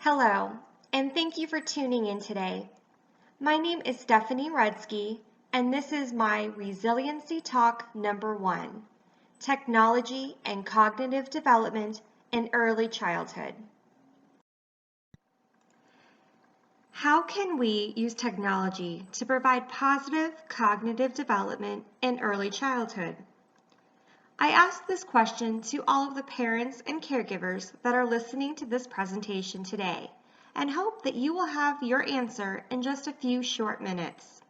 Hello, and thank you for tuning in today. My name is Stephanie Rudzki, and this is my Resiliency Talk number 1, Technology and Cognitive Development in Early Childhood. How can we use technology to provide positive cognitive development in early childhood? I ask this question to all of the parents and caregivers that are listening to this presentation today, and hope that you will have your answer in just a few short minutes.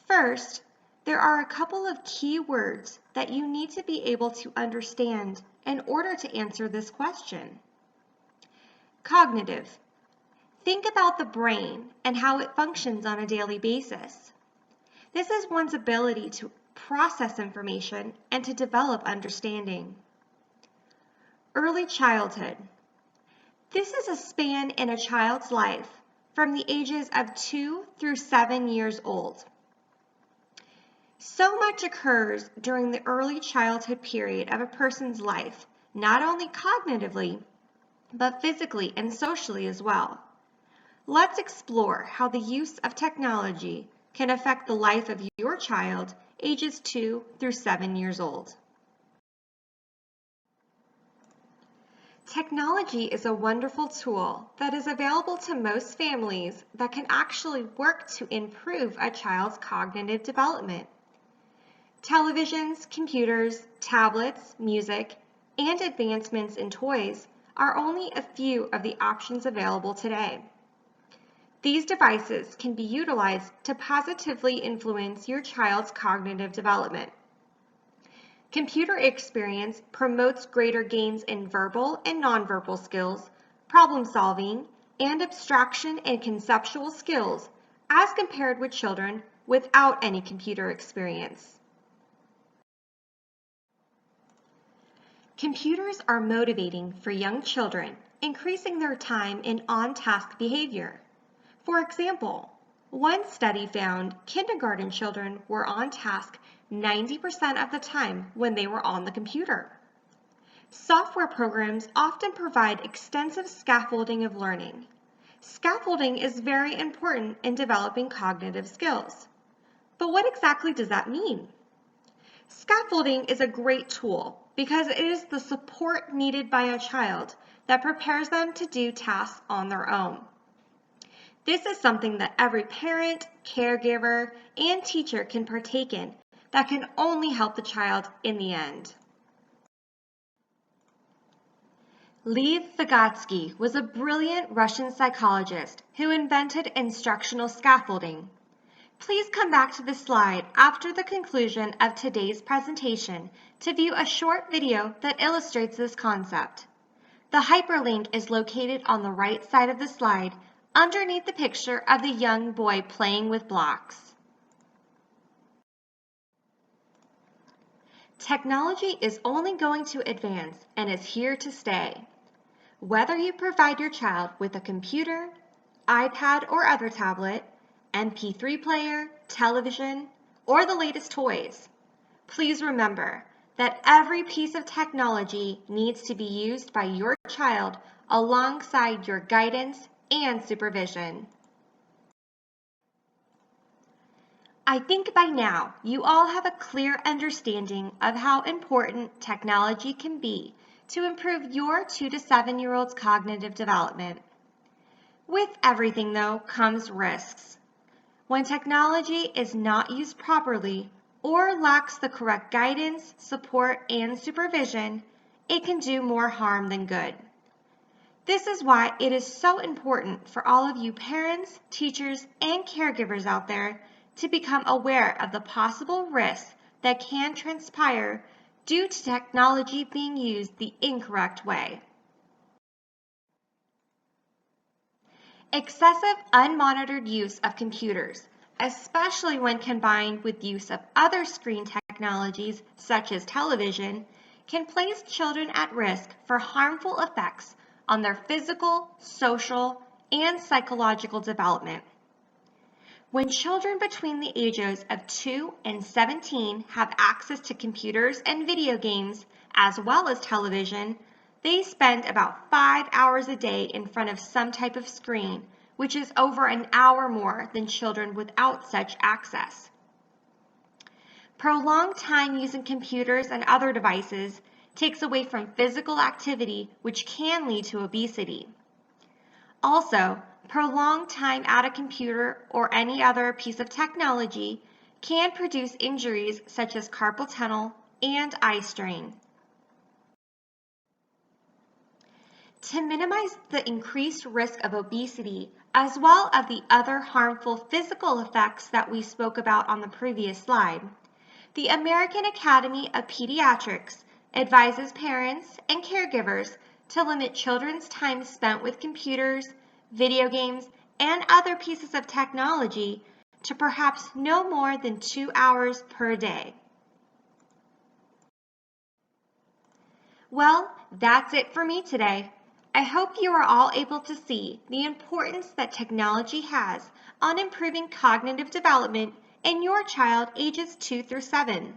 First, there are a couple of key words that you need to be able to understand in order to answer this question. Cognitive. Think about the brain and how it functions on a daily basis. This is one's ability to process information and to develop understanding. Early childhood. This is a span in a child's life from the ages of 2 through 7 years old. So much occurs during the early childhood period of a person's life, not only cognitively, but physically and socially as well. Let's explore how the use of technology can affect the life of your child ages 2 through 7 years old. Technology is a wonderful tool that is available to most families that can actually work to improve a child's cognitive development. Televisions, computers, tablets, music, and advancements in toys are only a few of the options available today. These devices can be utilized to positively influence your child's cognitive development. Computer experience promotes greater gains in verbal and nonverbal skills, problem solving, and abstraction and conceptual skills as compared with children without any computer experience. Computers are motivating for young children, increasing their time in on-task behavior. For example, one study found kindergarten children were on task 90% of the time when they were on the computer. Software programs often provide extensive scaffolding of learning. Scaffolding is very important in developing cognitive skills. But what exactly does that mean? Scaffolding is a great tool because it is the support needed by a child that prepares them to do tasks on their own. This is something that every parent, caregiver, and teacher can partake in that can only help the child in the end. Lev Vygotsky was a brilliant Russian psychologist who invented instructional scaffolding. Please come back to the slide after the conclusion of today's presentation to view a short video that illustrates this concept. The hyperlink is located on the right side of the slide underneath the picture of the young boy playing with blocks. Technology is only going to advance and is here to stay. Whether you provide your child with a computer, iPad or other tablet, MP3 player, television, or the latest toys, please remember that every piece of technology needs to be used by your child alongside your guidance and supervision. I think by now you all have a clear understanding of how important technology can be to improve your 2 to 7-year-old's cognitive development. With everything though comes risks. When technology is not used properly or lacks the correct guidance, support, and supervision, it can do more harm than good. This is why it is so important for all of you parents, teachers, and caregivers out there to become aware of the possible risks that can transpire due to technology being used the incorrect way. Excessive unmonitored use of computers, especially when combined with use of other screen technologies such as television, can place children at risk for harmful effects on their physical, social, and psychological development. When children between the ages of 2 and 17 have access to computers and video games, as well as television, They spend about 5 hours a day in front of some type of screen, which is over an hour more than children without such access. Prolonged time using computers and other devices takes away from physical activity, which can lead to obesity. Also, prolonged time at a computer or any other piece of technology can produce injuries such as carpal tunnel and eye strain. To minimize the increased risk of obesity, as well as the other harmful physical effects that we spoke about on the previous slide, the American Academy of Pediatrics advises parents and caregivers to limit children's time spent with computers, video games, and other pieces of technology to perhaps no more than 2 hours per day. Well, that's it for me today. I hope you are all able to see the importance that technology has on improving cognitive development in your child ages 2 through 7.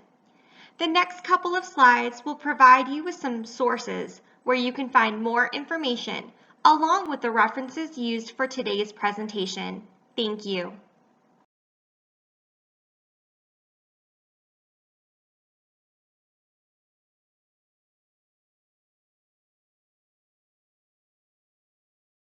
The next couple of slides will provide you with some sources where you can find more information along with the references used for today's presentation. Thank you.